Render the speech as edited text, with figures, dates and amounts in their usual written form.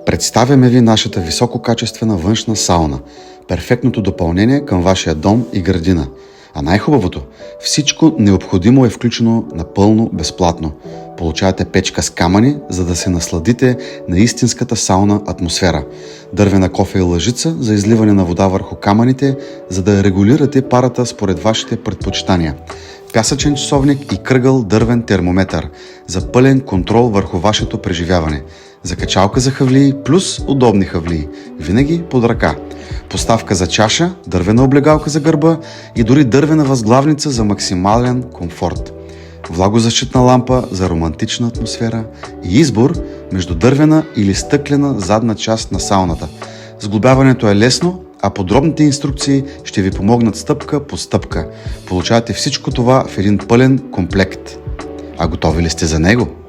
Представяме ви нашата висококачествена външна сауна. Перфектното допълнение към вашия дом и градина. А най-хубавото, всичко необходимо е включено напълно безплатно. Получавате печка с камъни, за да се насладите на истинската сауна атмосфера. Дървена кофе и лъжица за изливане на вода върху камъните, за да регулирате парата според вашите предпочитания. Пясъчен часовник и кръгъл дървен термометър за пълен контрол върху вашето преживяване. Закачалка за хавлии плюс удобни хавлии. Винаги под ръка. Поставка за чаша, дървена облегалка за гърба и дори дървена възглавница за максимален комфорт. Влагозащитна лампа за романтична атмосфера и избор между дървена или стъклена задна част на сауната. Сглобяването е лесно, а подробните инструкции ще ви помогнат стъпка по стъпка. Получавате всичко това в един пълен комплект. А готови ли сте за него?